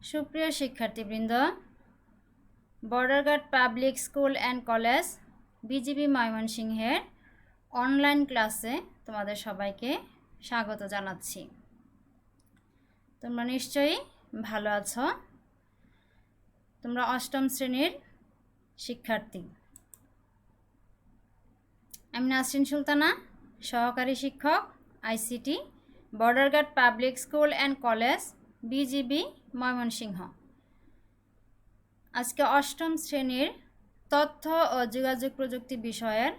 সুপ্রিয় শিক্ষার্থীবৃন্দ, Borderghat public school and college BGB ময়মনসিংহের অনলাইন ক্লাসে তোমাদের সবাইকে স্বাগত জানাচ্ছি। তোমরা নিশ্চয়ই ভালো আছো। তোমরা অষ্টম শ্রেণীর শিক্ষার্থী। আমি নাসরিন সুলতানা, সহকারী শিক্ষক ICT, বর্ডারঘাট public school and college BGB Mymensingh. আজকে অষ্টম শ্রেণীর তথ্য ও যোগাযোগ প্রযুক্তি বিষয়ের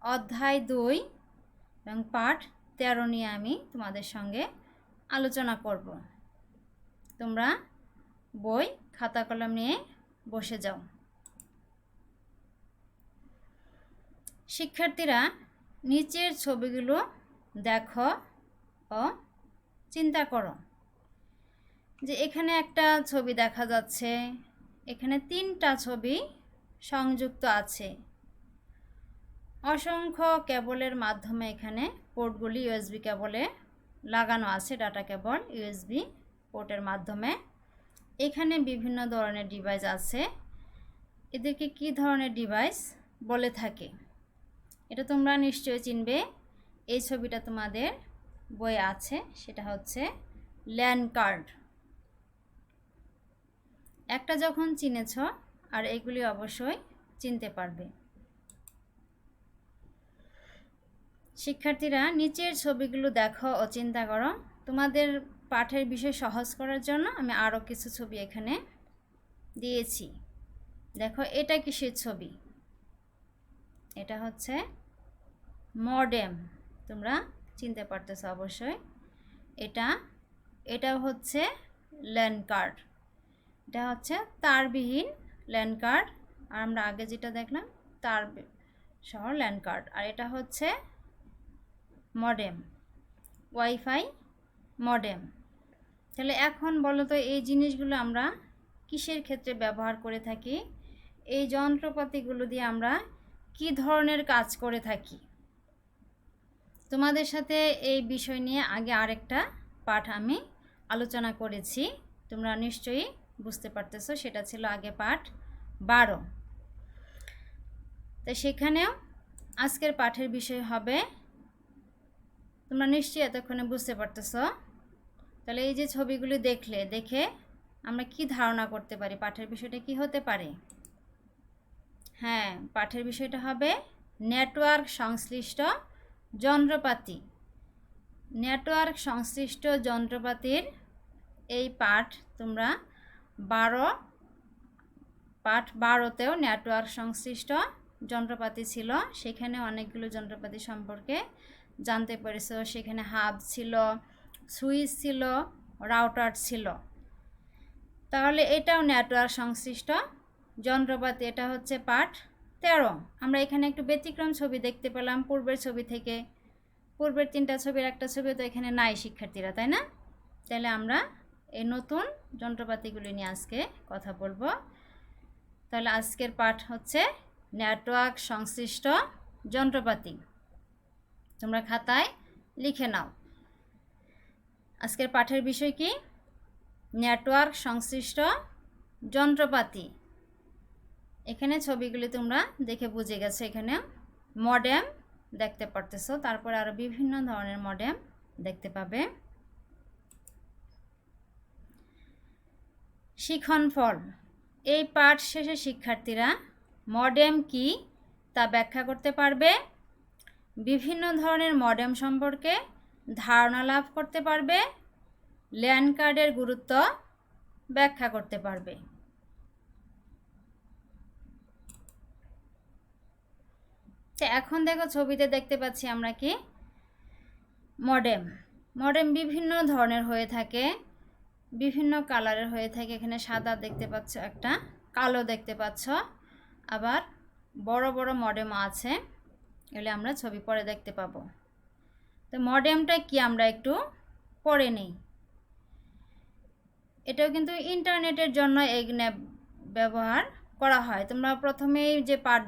অধ্যায় 2 এবং পাঠ 13 নিয়ে আমি তোমাদের সঙ্গে আলোচনা করব। তোমরা বই খাতা কলম নিয়ে বসে যাও। শিক্ষার্থীরা, নিচের ছবিগুলো দেখো ও চিন্তা করো যে এখানে একটা ছবি দেখা যাচ্ছে, এখানে 3টা ছবি সংযুক্ত আছে। অসংখ্য কেবলের মাধ্যমে এখানে পোর্টগুলি ইউএসবি কেবলে লাগানো আছে, ডাটা কেবল ইউএসবি পোর্টের মাধ্যমে। এখানে বিভিন্ন ধরনের ডিভাইস আছে। এদেরকে কি ধরনের ডিভাইস বলে থাকে এটা তোমরা নিশ্চয়ই চিনবে। এই ছবিটা তোমাদের বইয়ে আছে, সেটা হচ্ছে ল্যান কার্ড। একটা যখন চিনেছ আর এগুলি অবশ্যই চিনতে পারবে। শিক্ষার্থীরা, নিচের ছবিগুলো দেখো ও চিন্তা করো। তোমাদের পাঠের বিষয় সহজ করার জন্য আমি আরও কিছু ছবি এখানে দিয়েছি। দেখো, এটা কিসের ছবি? এটা হচ্ছে মডেম। তোমরা চিনতে পারতেছো অবশ্যই। এটা হচ্ছে ল্যান কার্ড। এটা হচ্ছে তারবিহীন ল্যান কার্ড, আর আমরা আগে যেটা দেখলাম তার সহ ল্যান কার্ড। আর এটা হচ্ছে মডেম, ওয়াইফাই মডেম। তাহলে এখন বলো তো, এই জিনিসগুলো আমরা কিসের ক্ষেত্রে ব্যবহার করে থাকি? এই যন্ত্রপাতিগুলো দিয়ে আমরা কি ধরনের কাজ করে থাকি? তোমাদের সাথে এই বিষয় নিয়ে আগে আরেকটা পাঠ আমি আলোচনা করেছি, তোমরা নিশ্চয়ই বুঝতে পারতেছো। সেটা ছিল আগে পাঠ 12। তো সেখানেও আজকের পাঠের বিষয় হবে, তোমরা নিশ্চয়ই এতক্ষণে বুঝতে পারতেছো। তাহলে এই যে ছবিগুলি দেখে আমরা কি ধারণা করতে পারি? পাঠের বিষয়টা কি হতে পারে? হ্যাঁ, পাঠের বিষয়টা হবে নেটওয়ার্ক সংশ্লিষ্ট যন্ত্রপাতি। নেটওয়ার্ক সংশ্লিষ্ট যন্ত্রপাতির এই পাঠ তোমরা পাঠ 12তেও নেটওয়ার্ক সংশ্লিষ্ট যন্ত্রপাতি ছিল। সেখানে অনেকগুলো যন্ত্রপাতি সম্পর্কে জানতে পেরেছো। সেখানে হাব ছিল, সুইচ ছিল, রাউটার ছিল। তাহলে এটাও নেটওয়ার্ক সংশ্লিষ্ট যন্ত্রপাতি। এটা হচ্ছে পাঠ 13। আমরা এখানে একটু ব্যতিক্রম ছবি দেখতে পেলাম পূর্বের ছবি থেকে। পূর্বের 3টা ছবির একটা ছবি তো এখানে নাই শিক্ষার্থীরা, তাই না? তাহলে আমরা এই নতুন যন্ত্রপাতিগুলি নিয়ে আজকে কথা বলবো। তাহলে আজকের পাঠ হচ্ছে নেটওয়ার্ক সংশ্লিষ্ট যন্ত্রপাতি। তোমরা খাতায় লিখে নাও। আজকের পাঠের বিষয় কি? নেটওয়ার্ক সংশ্লিষ্ট যন্ত্রপাতি। এখানে ছবিগুলি তোমরা দেখে বুঝে গেছো। এখানে মডেম দেখতে পারতেছো, তারপরে আরো বিভিন্ন ধরনের মডেম দেখতে পাবে। শিক্ষণফল। এই পাঠ শেষে শিক্ষার্থীরা মডেম কি তা ব্যাখ্যা করতে পারবে, বিভিন্ন ধরনের মডেম সম্পর্কে ধারণা লাভ করতে পারবে, ল্যান কার্ডের গুরুত্ব ব্যাখ্যা করতে পারবে। তো এখন দেখো, ছবিতে দেখতে পাচ্ছি আমরা কি মডেম বিভিন্ন ধরনের হয়ে থাকে, বিভিন্ন কালারের হয়ে থাকে। এখানে সাদা দেখতে পাচ্ছ, একটা কালো দেখতে পাচ্ছ, আবার বড় বড় মডেম আছে। এগুলো আমরা ছবি পরে দেখতে পাবো। তো মডেমটা কি আমরা একটু পড়ে নেই। এটাও কিন্তু ইন্টারনেটের জন্য এগুলো ব্যবহার করা হয়। তোমরা প্রথমেই যে পাঠ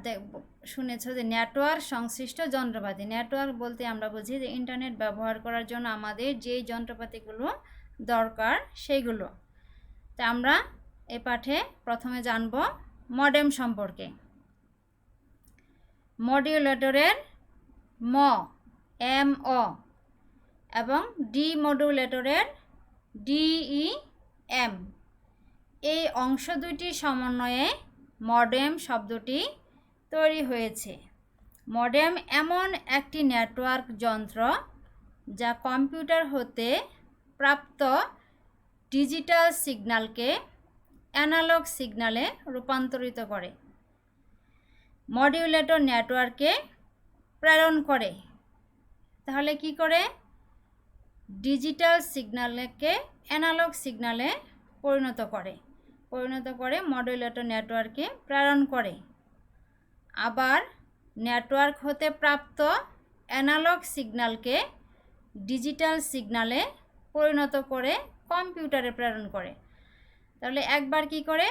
শুনেছো যে নেটওয়ার্ক সংশ্লিষ্ট যন্ত্রপাতি। নেটওয়ার্ক বলতে আমরা বুঝি যে ইন্টারনেট ব্যবহার করার জন্য আমাদের যেই যন্ত্রপাতিগুলো দরকার সেইগুলো। তো আমরা এই পাঠে প্রথমে জানব মডেম সম্পর্কে। মডিউলেটরের ম এম অ এবং ডিমডুলেটরের ডিই এম এই অংশ দুইটির সমন্বয়ে মডেম শব্দটি তৈরি হয়েছে। মডেম এমন একটি নেটওয়ার্ক যন্ত্র যা কম্পিউটার হতে প্রাপ্ত ডিজিটাল সিগন্যালকে অ্যানালগ সিগন্যালে রূপান্তরিত করে মডিউলেটর নেটওয়ার্কে প্রেরণ করে। তাহলে কি করে? ডিজিটাল সিগন্যালকে অ্যানালগ সিগন্যালে পরিণত করে মডিউলেটর নেটওয়ার্কে প্রেরণ করে। আবার নেটওয়ার্ক হতে প্রাপ্ত অ্যানালগ সিগন্যালকে ডিজিটাল সিগন্যালে পরিণত করে কম্পিউটারে প্রেরণ করে। তাহলে একবার কি করে?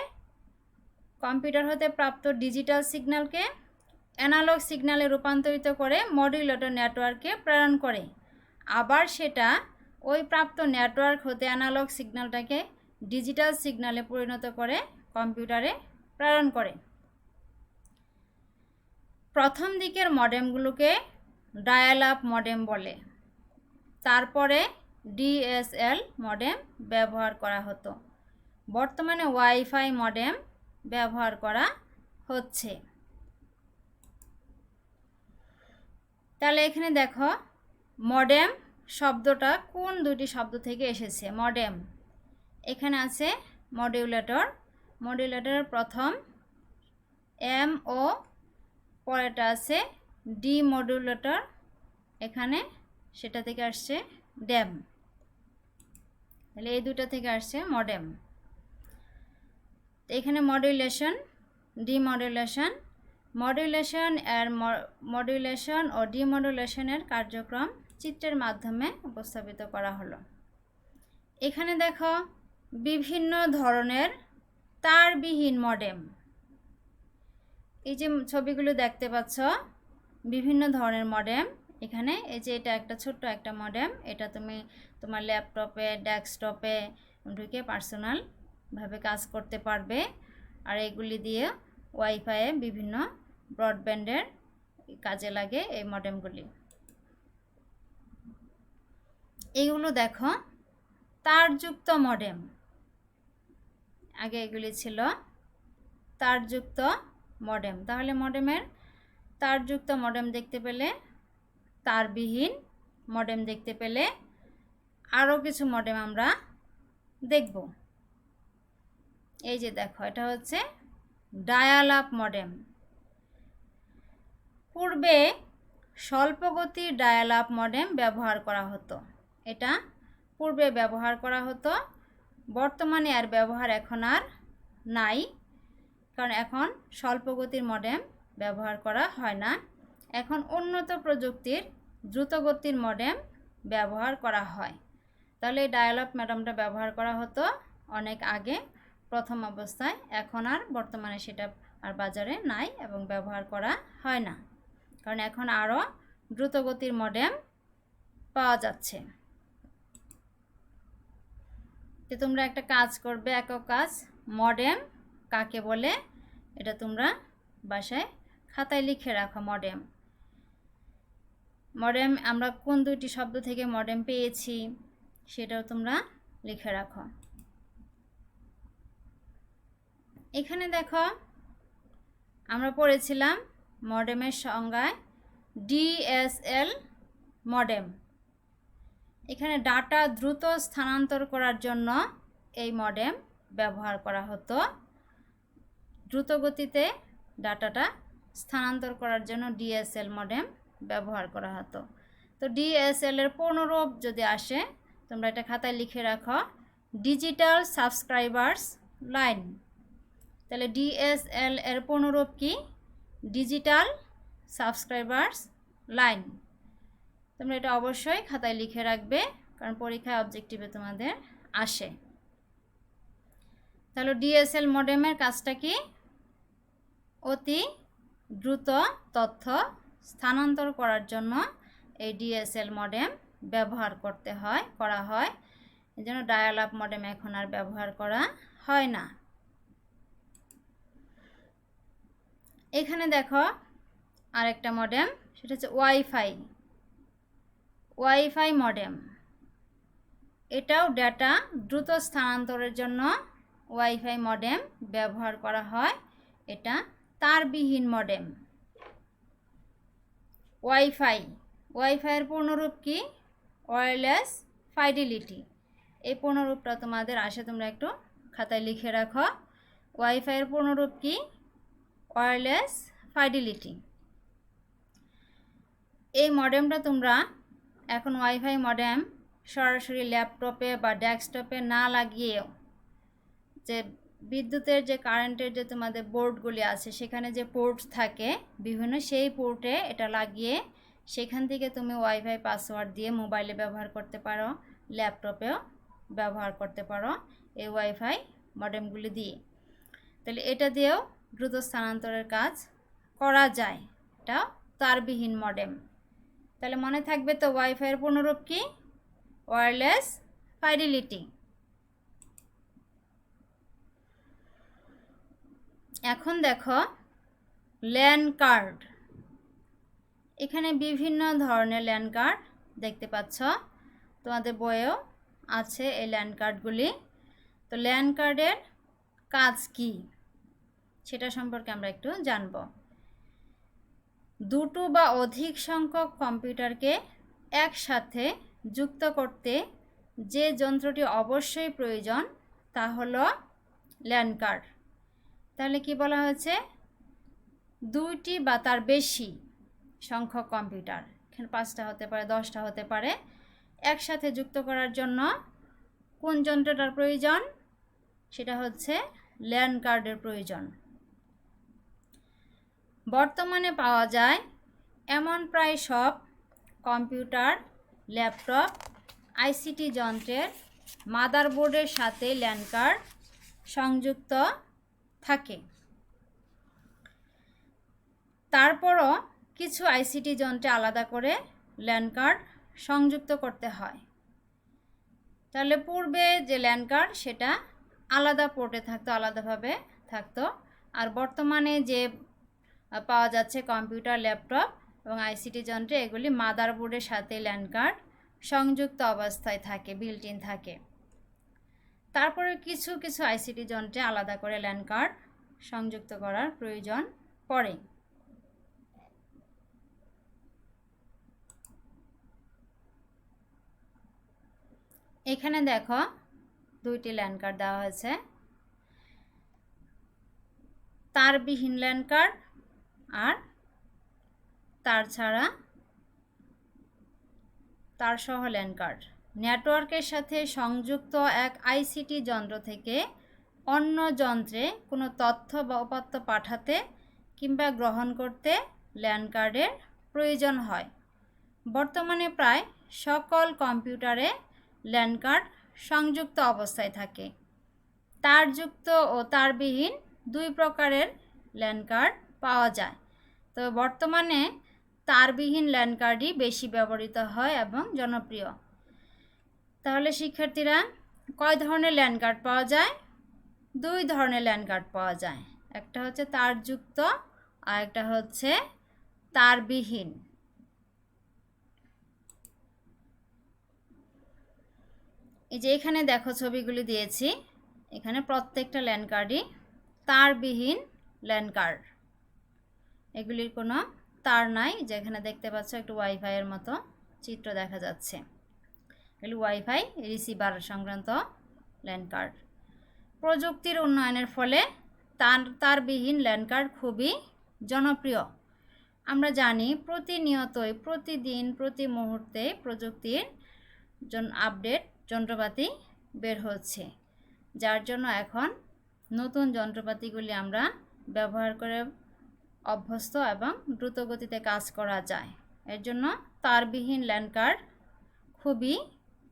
কম্পিউটার হতে প্রাপ্ত ডিজিটাল সিগন্যালকে অ্যানালগ সিগন্যালে রূপান্তরিত করে মডিউলেটর নেটওয়ার্কে প্রেরণ করে। আবার সেটা ওই প্রাপ্ত নেটওয়ার্ক হতে অ্যানালগ সিগন্যালটাকে ডিজিটাল সিগন্যালে পরিণত করে কম্পিউটারে প্রেরণ করে। প্রথম দিকের মডেমগুলোকে ডায়াল আপ মডেম বলে। তারপরে ডিএসএল মডেম ব্যবহার করা হতো। বর্তমানে ওয়াইফাই মডেম ব্যবহার করা হচ্ছে। তাহলে এখানে দেখো মডেম শব্দটা কোন দুটি শব্দ থেকে এসেছে। মডেম এখানে আছে মডিউলেটর, মডিউলেটরের প্রথম এম ও, পরেরটা আছে ডিমডুলেটর, এখানে সেটা থেকে আসছে ড্যাম। তাহলে এই দুটো থেকে আসছে মডেম। এখানে মডুলেশন, ডিমডুলেশন, মডুলেশন ও ডিমডুলেশনের কার্যক্রম চিত্রের মাধ্যমে উপস্থাপিত করা হলো। এখানে দেখো বিভিন্ন ধরনের তারবিহীন মডেম। এই যে ছবিগুলো দেখতে পাচ্ছ বিভিন্ন ধরনের মডেম। এখানে এই যে এটা একটা ছোট্ট একটা মডেম, এটা তুমি তোমার ল্যাপটপে ডেস্কটপে ঢুকে পার্সোনালভাবে কাজ করতে পারবে। আর এগুলি দিয়ে ওয়াইফাইয়ে বিভিন্ন ব্রডব্যান্ডের কাজে লাগে এই মডেমগুলি। এইগুলো দেখো তারযুক্ত মডেম। আগে এগুলি ছিল তারযুক্ত মডেম। তাহলে মডেমের তারযুক্ত মডেম দেখতে পেলে, তারবিহীন মডেম দেখতে পেলে, আরও কিছু মডেম আমরা দেখব। এই যে দেখো এটা হচ্ছে ডায়াল আপ মডেম। পূর্বে স্বল্পগতির ডায়াল আপ মডেম ব্যবহার করা হতো। এটা পূর্বে ব্যবহার করা হতো, বর্তমানে আর ব্যবহার এখন আর নাই, কারণ এখন স্বল্পগতির মডেম ব্যবহার করা হয় না। এখন উন্নত প্রযুক্তির দ্রুতগতির মডেম ব্যবহার করা হয়। তাহলে এই ডায়াল আপ মডেমটা ব্যবহার করা হতো অনেক আগে প্রথম অবস্থায়, এখন আর বর্তমানে সেটা আর বাজারে নাই এবং ব্যবহার করা হয় না, কারণ এখন আরও দ্রুতগতির মডেম পাওয়া যাচ্ছে। তো তোমরা একটা কাজ করবে, একক কাজ, মডেম কাকে বলে এটা তোমরা বাসায় খাতায় লিখে রাখো। মডেম মডেম আমরা কোন দুটি শব্দ থেকে মডেম পেয়েছি সেটাও তোমরা লিখে রাখো। এখানে দেখো আমরা পড়েছিলাম মডেমের সংজ্ঞায় ডিএসএল মডেম। এখানে ডাটা দ্রুত স্থানান্তর করার জন্য এই মডেম ব্যবহার করা হতো। দ্রুত গতিতে ডাটাটা স্থানান্তর করার জন্য ডিএসএল মডেম ব্যবহার করা হতো। তো ডিএসএল এর পূর্ণরূপ যদি আসে তোমরা এটা খাতায় লিখে রাখো, ডিজিটাল সাবস্ক্রাইবার্স লাইন। তাহলে ডিএসএল এর পূর্ণরূপ কি? Digital subscribers line. তোমরা এটা অবশ্যই খাতায় লিখে রাখবে, কারণ পরীক্ষায় অবজেক্টিভে তোমাদের আসে। তাহলে ডিএসএল মডেমের কাজটা কি? অতি দ্রুত তথ্য স্থানান্তর করার জন্য এই ডিএসএল মডেম ব্যবহার করা হয়। এই জন্য ডায়াল আপ মডেম এখন আর ব্যবহার করা হয় না। এখানে দেখো আরেকটা মডেম, সেটা হচ্ছে ওয়াইফাই মডেম। এটাও ডেটা দ্রুত স্থানান্তরের জন্য ওয়াইফাই মডেম ব্যবহার করা হয়। এটা তারবিহীন মডেম। ওয়াইফাইয়ের পূর্ণরূপ কি? Wireless Fidelity. এই পূর্ণরূপটা তোমাদের আসে, তোমরা একটু খাতায় লিখে রাখো। ওয়াইফাইয়ের পূর্ণরূপ কি? Wireless Fidelity. এই মডেমটা তোমরা এখন ওয়াইফাই মডেম সরাসরি ল্যাপটপে বা ডেস্কটপে না লাগিয়েও, যে বিদ্যুতের যে কারেন্টের যে তোমাদের বোর্ডগুলি আছে সেখানে যে পোর্ট থাকে বিভিন্ন, সেই পোর্টে এটা লাগিয়ে সেখান থেকে তুমি ওয়াইফাই পাসওয়ার্ড দিয়ে মোবাইলে ব্যবহার করতে পারো, ল্যাপটপেও ব্যবহার করতে পারো এই ওয়াইফাই মডেমগুলি দিয়ে। তাহলে এটা দিয়েও দ্রুত স্থানান্তরের কাজ করা যায়। এটা তারবিহীন মডেম। তাহলে মনে থাকবে তো ওয়াইফাইয়ের পূর্ণরূপ কি? Wireless Fidelity. এখন দেখো ল্যান কার্ড। এখানে বিভিন্ন ধরনের ল্যান কার্ড দেখতে পাচ্ছ, তোমাদের বইয়েও আছে এই ল্যান কার্ডগুলি। তো ল্যান কার্ডের কাজ কি সেটা সম্পর্কে আমরা একটু জানব। দুটো বা অধিক সংখ্যক কম্পিউটারকে একসাথে যুক্ত করতে যে যন্ত্রটি অবশ্যই প্রয়োজন তা হলো ল্যান কার্ড। তাহলে কি বলা হয়েছে? দুইটি বা তার বেশি সংখ্যক কম্পিউটার, এখানে 5টা হতে পারে, 10টা হতে পারে, একসাথে যুক্ত করার জন্য কোন যন্ত্রটার প্রয়োজন? সেটা হচ্ছে ল্যান কার্ডের প্রয়োজন। বর্তমানে পাওয়া যায় এমন প্রায় সব কম্পিউটার, ল্যাপটপ, আইসিটি যন্ত্রের মাদারবোর্ডের সাথে ল্যান কার্ড সংযুক্ত থাকে। তারপরও কিছু আইসিটি যন্ত্রে আলাদা করে ল্যান কার্ড সংযুক্ত করতে হয়। তাহলে পূর্বে যে ল্যান কার্ড সেটা আলাদা পোর্টে থাকতো, আলাদাভাবে থাকতো। আর বর্তমানে যে পাওয়া যাচ্ছে কম্পিউটার, ল্যাপটপ এবং আইসিটি যন্ত্রে, এগুলি মাদারবোর্ডের সাথে ল্যান কার্ড সংযুক্ত অবস্থায় থাকে, বিল্ট ইন থাকে। তারপরে কিছু কিছু আইসিটি যন্ত্রে আলাদা করে ল্যান কার্ড সংযুক্ত করার প্রয়োজন পড়ে। এখানে দেখো দুইটি ল্যান কার্ড দেওয়া হয়েছে, তারবিহীন ল্যান কার্ড আর তার ছাড়া তার সহ ল্যান কার্ড। নেটওয়ার্কের সাথে সংযুক্ত এক আইসিটি যন্ত্র থেকে অন্য যন্ত্রে কোনো তথ্য বা উপাত্ত পাঠাতে কিংবা গ্রহণ করতে ল্যান কার্ডের প্রয়োজন হয়। বর্তমানে প্রায় সকল কম্পিউটারে ল্যান কার্ড সংযুক্ত অবস্থায় থাকে। তারযুক্ত ও তারবিহীন দুই প্রকারের ল্যান কার্ড পাওয়া যায়। তো বর্তমানে তারবিহীন ল্যান কার্ডই বেশি ব্যবহৃত হয় এবং জনপ্রিয়। তাহলে শিক্ষার্থীরা, কয় ধরনের ল্যান কার্ড পাওয়া যায়? দুই ধরনের ল্যান কার্ড পাওয়া যায়। একটা হচ্ছে তারযুক্ত আর একটা হচ্ছে তারবিহীন। এই যে এখানে দেখো ছবিগুলি দিয়েছি, এখানে প্রত্যেকটা ল্যান কার্ডই তারবিহীন ল্যান কার্ড। এগুলির কোনো তার নাই, যেখানে দেখতে পাচ্ছ একটু ওয়াইফাইয়ের মতো চিত্র দেখা যাচ্ছে। এগুলি ওয়াইফাই রিসিভার সংক্রান্ত ল্যান কার্ড। প্রযুক্তির উন্নয়নের ফলে তারবিহীন ল্যান কার্ড খুবই জনপ্রিয়। আমরা জানি প্রতিনিয়তই, প্রতিদিন, প্রতি মুহূর্তে প্রযুক্তির আপডেট যন্ত্রপাতি বের হচ্ছে, যার জন্য এখন নতুন যন্ত্রপাতিগুলি আমরা ব্যবহার করে অভ্যস্ত এবং দ্রুত গতিতে কাজ করা যায়। এর জন্য তারবিহীন ল্যান কার্ড খুবই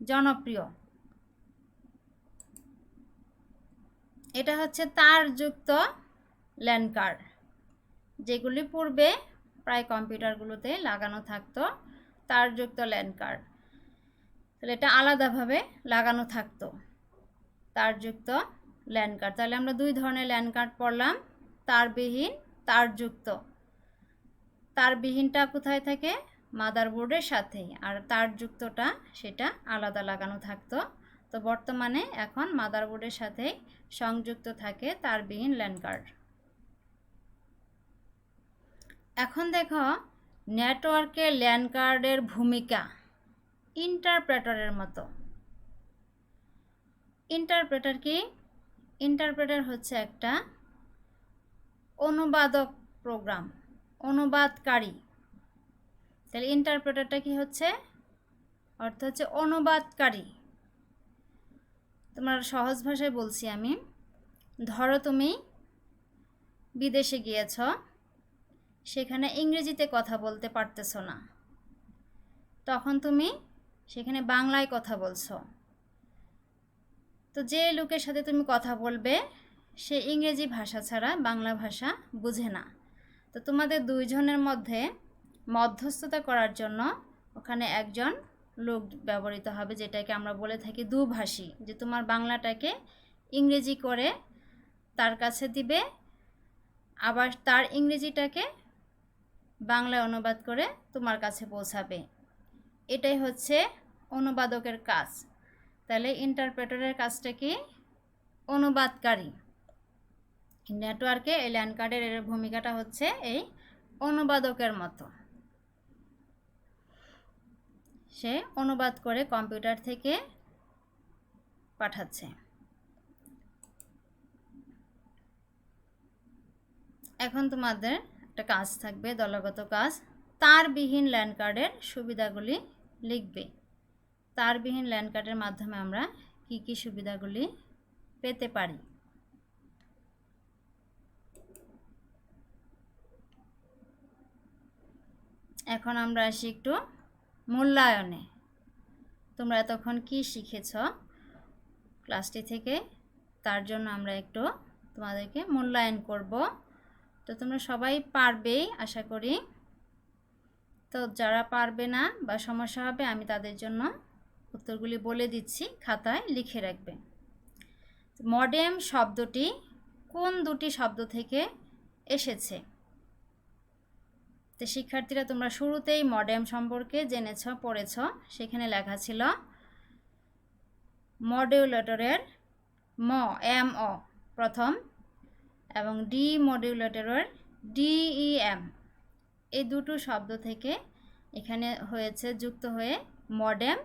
জনপ্রিয়। এটা হচ্ছে তারযুক্ত ল্যান কার্ড, যেগুলি পূর্বে প্রায় কম্পিউটারগুলোতে লাগানো থাকতো। তারযুক্ত ল্যান কার্ড, তাহলে এটা আলাদাভাবে লাগানো থাকতো। তারযুক্ত ল্যান কার্ড। তাহলে আমরা দুই ধরনের ল্যান কার্ড পড়লাম, তারবিহীন, তারযুক্ত। তারবিহীনটা কোথায় থাকে? মাদারবোর্ডের সাথেই, আর তারযুক্তটা সেটা আলাদা লাগানো থাকতো। তো বর্তমানে এখন মাদারবোর্ডের সাথেই সংযুক্ত থাকে তারবিহীন ল্যান কার্ড। এখন দেখো নেটওয়ার্কে ল্যান কার্ডের ভূমিকা ইন্টারপ্রেটারের মতো। ইন্টারপ্রেটার কি? ইন্টারপ্রেটার হচ্ছে একটা অনুবাদক প্রোগ্রাম, অনুবাদকারী। তাহলে ইন্টারপ্রেটারটা কি হচ্ছে? অর্থ হচ্ছে অনুবাদকারী। তোমার সহজ ভাষায় বলছি আমি। ধরো তুমি বিদেশে গিয়েছ, সেখানে ইংরেজিতে কথা বলতে পারতেছো না, তখন তুমি সেখানে বাংলায় কথা বলছো। তো যে লোকের সাথে তুমি কথা বলবে সে ইংরেজি ভাষা ছাড়া বাংলা ভাষা বুঝে না। তো তোমাদের দুইজনের মধ্যে মধ্যস্থতা করার জন্য ওখানে একজন লোক ব্যবহৃত হবে, যেটাকে আমরা বলে থাকি দুভাষী। যে তোমার বাংলাটাকে ইংরেজি করে তার কাছে দিবে, আবার তার ইংরেজিটাকে বাংলায় অনুবাদ করে তোমার কাছে পৌঁছাবে। এটাই হচ্ছে অনুবাদকের কাজ। তাহলে ইন্টারপ্রেটারের কাজটা কি? অনুবাদকারী। নেটওয়ার্কে এই ল্যান কার্ডের এর ভূমিকাটা হচ্ছে এই অনুবাদকের মতো। সে অনুবাদ করে কম্পিউটার থেকে পাঠাচ্ছে। এখন তোমাদের একটা কাজ থাকবে, দলগত কাজ। তারবিহীন ল্যান কার্ডের সুবিধাগুলি লিখবে। তারবিহীন ল্যান কার্ডের মাধ্যমে আমরা কি কি সুবিধাগুলি পেতে পারি। এখন আমরা আসি একটু মূল্যায়নে। তোমরা এতক্ষণ কি শিখেছ ক্লাসটি থেকে, তার জন্য আমরা একটু তোমাদেরকে মূল্যায়ন করব। তো তোমরা সবাই পারবেই আশা করি। তো যারা পারবে না বা সমস্যা হবে, আমি তাদের জন্য উত্তরগুলি বলে দিচ্ছি, খাতায় লিখে রাখবে। মডেম শব্দটি কোন দুটি শব্দ থেকে এসেছে? তো শিক্ষার্থীরা তোমরা শুরুতেই মডেম সম্পর্কে জেনেছ, পড়েছ। সেখানে লেখা ছিল মডিউলেটরের এম ও প্রথম এবং ডি মডিউলেটরের ডিইএম, এই দুটো শব্দ থেকে এখানে হয়েছে, যুক্ত হয়ে মডেম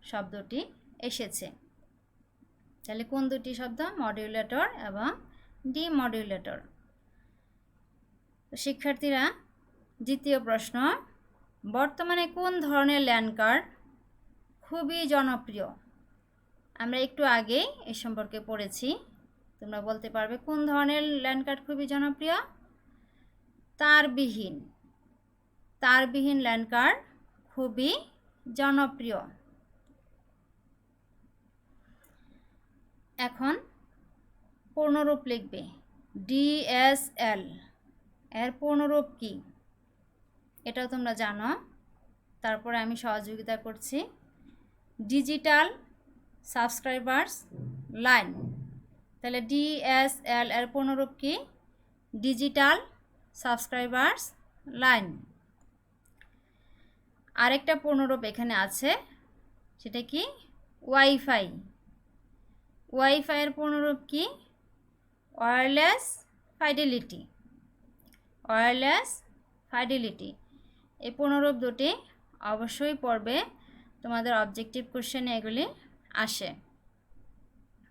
শব্দটি এসেছে। তাহলে কোন দুটি শব্দ? মডিউলেটর এবং ডিমডিউলেটর। শিক্ষার্থীরা, দ্বিতীয় প্রশ্ন, বর্তমানে কোন ধরনের ল্যান কার্ড খুবই জনপ্রিয়? আমরা একটু আগেই এ সম্পর্কে পড়েছি। তোমরা বলতে পারবে কোন ধরনের ল্যান কার্ড খুবই জনপ্রিয়? তারবিহীন। তারবিহীন ল্যান কার্ড খুবই জনপ্রিয়। এখন পূর্ণরূপ লিখবে। ডিএসএল এর পূর্ণরূপ কি? এটাও তোমরা জানো, তারপরে আমি সহযোগিতা করছি। Digital subscribers line. তাহলে ডিএসএল এর পূর্ণরূপ কি? Digital subscribers line. আরেকটা পূর্ণরূপ এখানে আছে, সেটা কি? ওয়াইফাই। ওয়াইফাইয়ের পূর্ণরূপ কি? Wireless Fidelity. Wireless Fidelity. এই পূর্ণরূপ দুটি অবশ্যই পড়বে, তোমাদের অবজেক্টিভ কোশ্চেনে এগুলি আসে।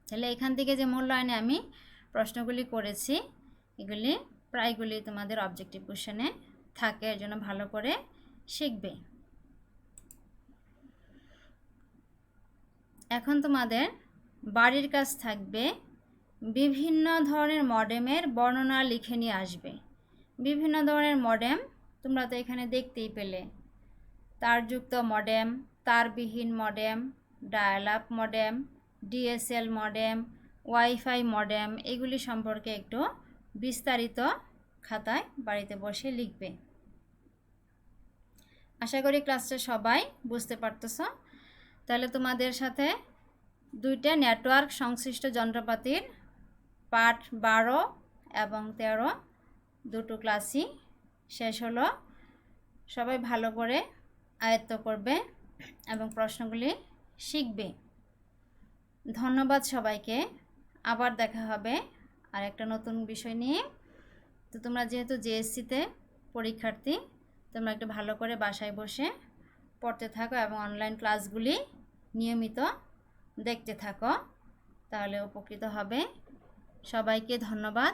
তাহলে এখান থেকে যে মূল্যায়নে আমি প্রশ্নগুলি করেছি, এগুলি প্রায়গুলি তোমাদের অবজেক্টিভ কোশ্চেনে থাকে, এর জন্য ভালো করে শিখবে। এখন তোমাদের বাড়ির কাজ থাকবে, বিভিন্ন ধরনের মডেমের বর্ণনা লিখে নিয়ে আসবে। বিভিন্ন ধরনের মডেম তোমরা তো এখানে দেখতেই পেলে। তারযুক্ত মডেম, তারবিহীন modem, dial up modem, DSL modem, wifi modem, এগুলি সম্পর্কে একটু বিস্তারিত খাতায় বাড়িতে বসে লিখবে। আশা করি ক্লাসটা সবাই বুঝতে পারতেছ। তাহলে তোমাদের সাথে দুইটা নেটওয়ার্ক সংশ্লিষ্ট যন্ত্রপাতির পাঠ 12 এবং 13 দুটো ক্লাসই শেষ হলো। সবাই ভালো করে আয়ত্ত করবে এবং প্রশ্নগুলি শিখবে। ধন্যবাদ সবাইকে। আবার দেখা হবে আর একটা নতুন বিষয় নিয়ে। তো তোমরা যেহেতু জেএসসিতে পরীক্ষার্থী, তোমরা একটু ভালো করে বাসায় বসে পড়তে থাকো এবং অনলাইন ক্লাসগুলি নিয়মিত দেখতে থাকো, তাহলে উপকৃত হবে। সবাইকে ধন্যবাদ।